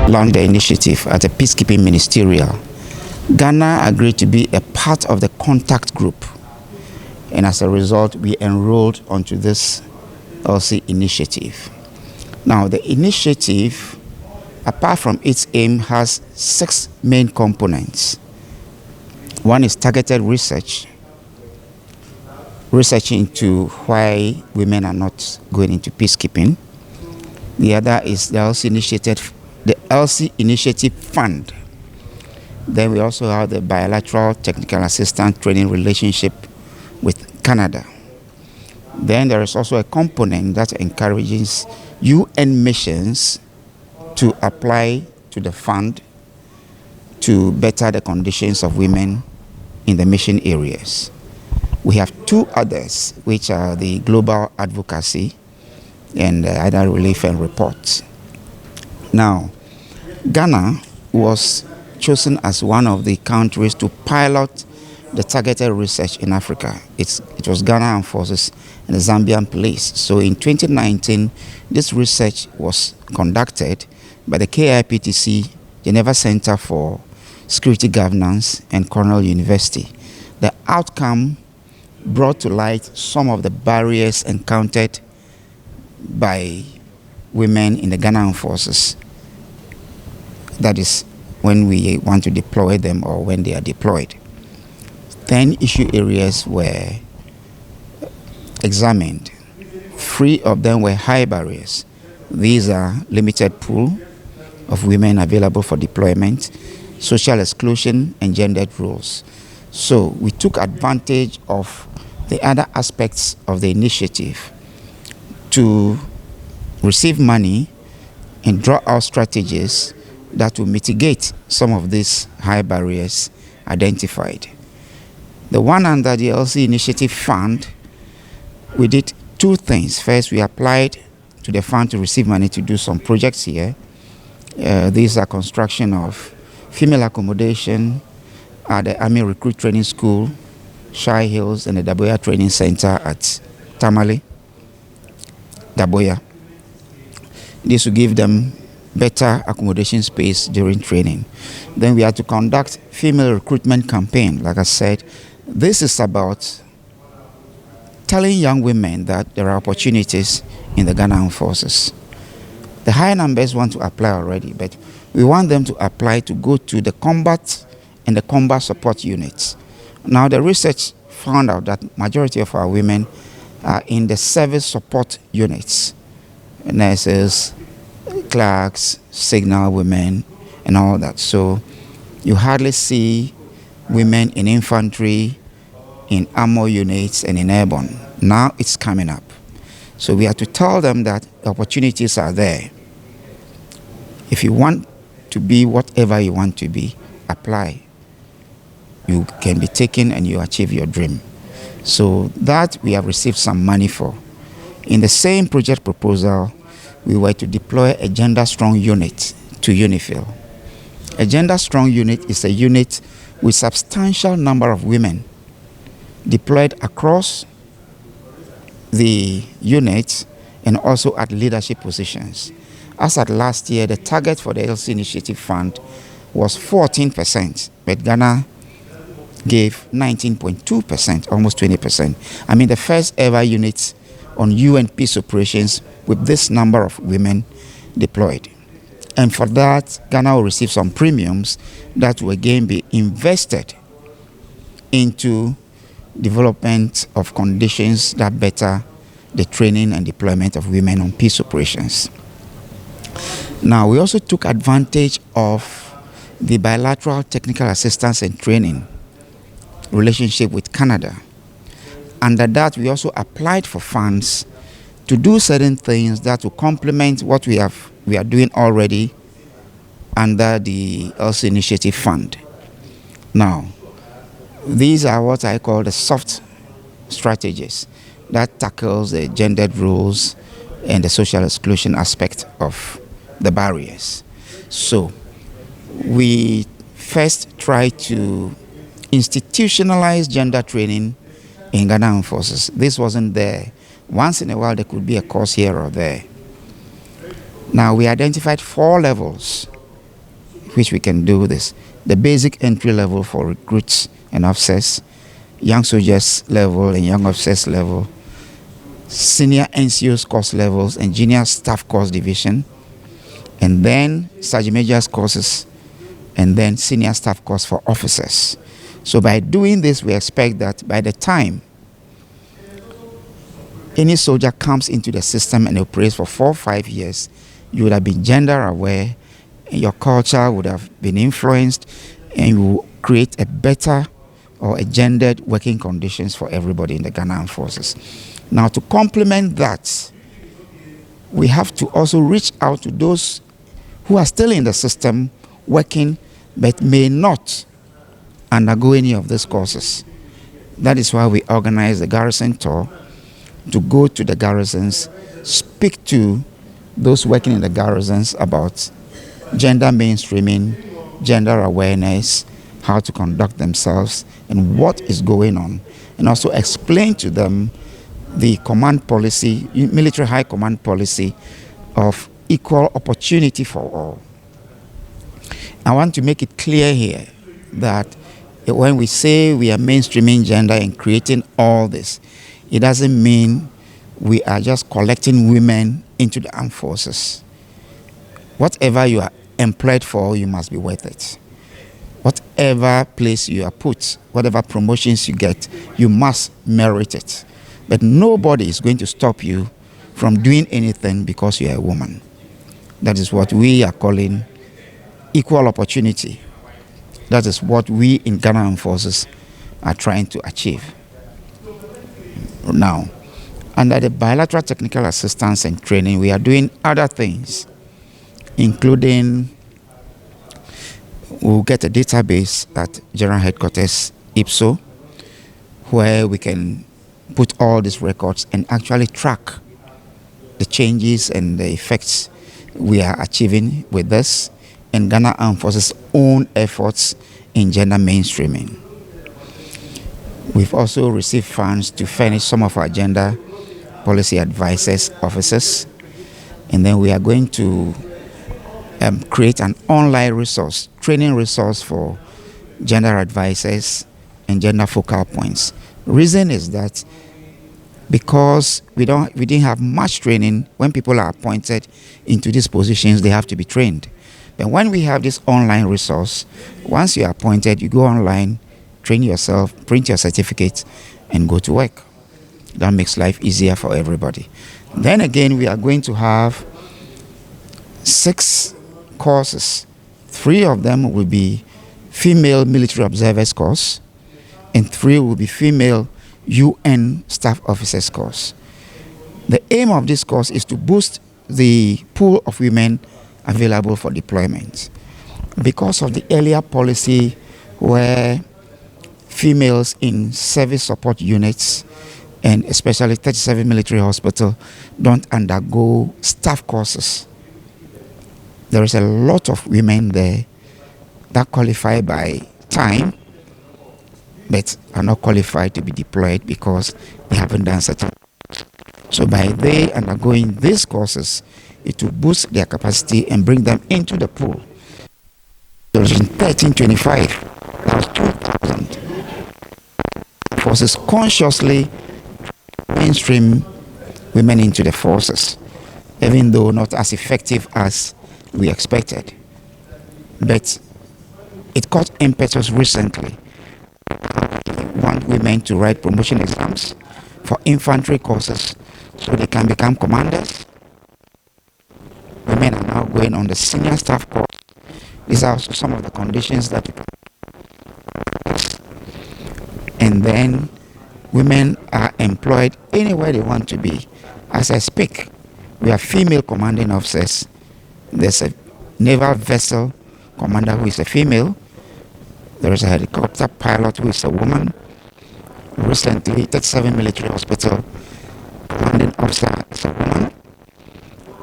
launched the initiative at a peacekeeping ministerial, Ghana agreed to be a part of the contact group. And as a result, we enrolled onto this Elsie initiative. Now, the initiative, apart from its aim, has 6 main components. One is targeted research into why women are not going into peacekeeping. The other is the Elsie Initiative Fund. Then we also have the bilateral technical assistance training relationship with Canada. Then there is also a component that encourages UN missions to apply to the fund to better the conditions of women in the mission areas. We have 2 others, which are the global advocacy and other relief and reports. Now, Ghana was chosen as one of the countries to pilot the targeted research in Africa. It was Ghana Armed Forces and the Zambian Police. So in 2019, this research was conducted by the KIPTC, Geneva Center for Security Governance, and Cornell University. The outcome brought to light some of the barriers encountered by women in the Ghana Armed Forces. That is, when we want to deploy them or when they are deployed. 10 issue areas were examined. 3 of them were high barriers. These are limited pool of women available for deployment, social exclusion, and gendered roles. So we took advantage of the other aspects of the initiative to receive money and draw out strategies that will mitigate some of these high barriers identified. The one under the Elsie Initiative Fund, we did 2 things. First, we applied to the fund to receive money to do some projects here. These are construction of female accommodation at the Army Recruit Training School, Shai Hills, and the Daboya Training Center at Tamale, Daboya. This will give them better accommodation space during training. Then we had to conduct female recruitment campaign. Like I said, this is about telling young women that there are opportunities in the Ghana Armed Forces. The high numbers want to apply already, but we want them to apply to go to the combat and the combat support units. Now, the research found out that majority of our women are in the service support units, nurses, clerks, signal women, and all that. So you hardly see women in infantry, in armor units, and in airborne. Now it's coming up. So we have to tell them that opportunities are there. If you want to be whatever you want to be, apply. You can be taken and you achieve your dream. So that we have received some money for. In the same project proposal, we were to deploy a gender-strong unit to UNIFIL. A gender-strong unit is a unit with substantial number of women deployed across the unit and also at leadership positions. As at last year, the target for the Elsie Initiative Fund was 14%, but Ghana gave 19.2%, almost 20%. I mean, the first ever unit on UN peace operations with this number of women deployed. And for that, Ghana will receive some premiums that will again be invested into development of conditions that better the training and deployment of women on peace operations. Now, we also took advantage of the bilateral technical assistance and training relationship with Canada. Under that, we also applied for funds to do certain things that will complement what we are doing already under the Elsie Initiative Fund. Now, these are what I call the soft strategies that tackles the gendered roles and the social exclusion aspect of the barriers. So we first try to institutionalize gender training in Ghana Armed Forces. This wasn't there. Once in a while, there could be a course here or there. Now, we identified 4 levels which we can do this. The basic entry level for recruits and officers, young soldiers level and young officers level, senior NCOs course levels and junior staff course division, and then sergeant majors courses, and then senior staff course for officers. So by doing this, we expect that by the time any soldier comes into the system and operates for 4 or 5 years, you would have been gender aware, and your culture would have been influenced, and you will create a better or a gendered working conditions for everybody in the Ghana Armed Forces. Now, to complement that, we have to also reach out to those who are still in the system working but may not undergo any of these courses. That is why we organize the garrison tour to go to the garrisons, speak to those working in the garrisons about gender mainstreaming, gender awareness, how to conduct themselves, and what is going on, and also explain to them the command policy, military high command policy of equal opportunity for all. I want to make it clear here that when we say we are mainstreaming gender and creating all this, it doesn't mean we are just collecting women into the armed forces. Whatever you are employed for, you must be worth it. Whatever place you are put, whatever promotions you get, you must merit it. But nobody is going to stop you from doing anything because you are a woman. That is what we are calling equal opportunity. That is what we in Ghana Armed Forces are trying to achieve. Now, under the bilateral technical assistance and training, we are doing other things, including we'll get a database at General Headquarters, IPSO, where we can put all these records and actually track the changes and the effects we are achieving with this and Ghana Armed Forces' own efforts in gender mainstreaming. We've also received funds to furnish some of our gender policy advisors, officers, and then we are going to create an online resource, training resource for gender advisors and gender focal points. Reason is that because we didn't have much training, when people are appointed into these positions, they have to be trained. But when we have this online resource, once you are appointed, you go online, train yourself, print your certificate, and go to work. That makes life easier for everybody. Then again, we are going to have 6 courses. 3 of them will be female military observers course, and 3 will be female UN staff officers course. The aim of this course is to boost the pool of women available for deployment. Because of the earlier policy where females in service support units and especially 37 military hospital don't undergo staff courses, there is a lot of women there that qualify by time but are not qualified to be deployed because they haven't done such. So by they undergoing these courses, it will boost their capacity and bring them into the pool. So in 1325, that was 2,000 forces consciously mainstream women into the forces, even though not as effective as we expected. But it caught impetus recently. We want women to write promotion exams for infantry courses so they can become commanders. Women are now going on the senior staff course. These are also some of the conditions that and then women are employed anywhere they want to be. As I speak, we have female commanding officers. There's a naval vessel commander who is a female. There is a helicopter pilot who is a woman. Recently, 37 military hospital commanding officer is a woman.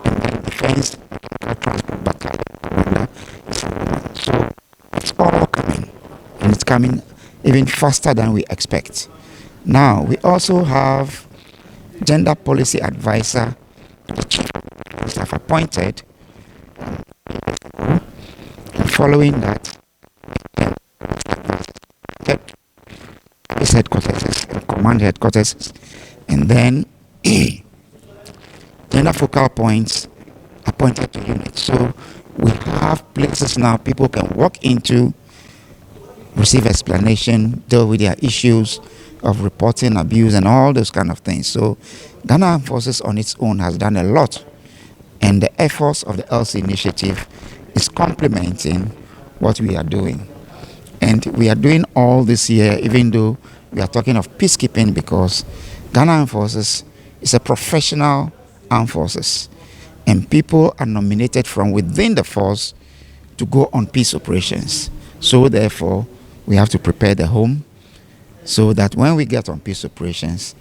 And then defense transport battalion commander is a woman. So it's all coming. And it's coming even faster than we expect. Now, we also have gender policy advisor, the chief of staff appointed. Following that, base headquarters and command headquarters, and then gender focal points appointed to units. So we have places now people can walk into, receive explanation, deal with their issues of reporting abuse and all those kind of things. So Ghana Armed Forces on its own has done a lot, and the efforts of the Elsie initiative is complementing what we are doing. And we are doing all this year, even though we are talking of peacekeeping, because Ghana Armed Forces is a professional armed forces, and people are nominated from within the force to go on peace operations. So therefore, we have to prepare the home so that when we get on peace operations,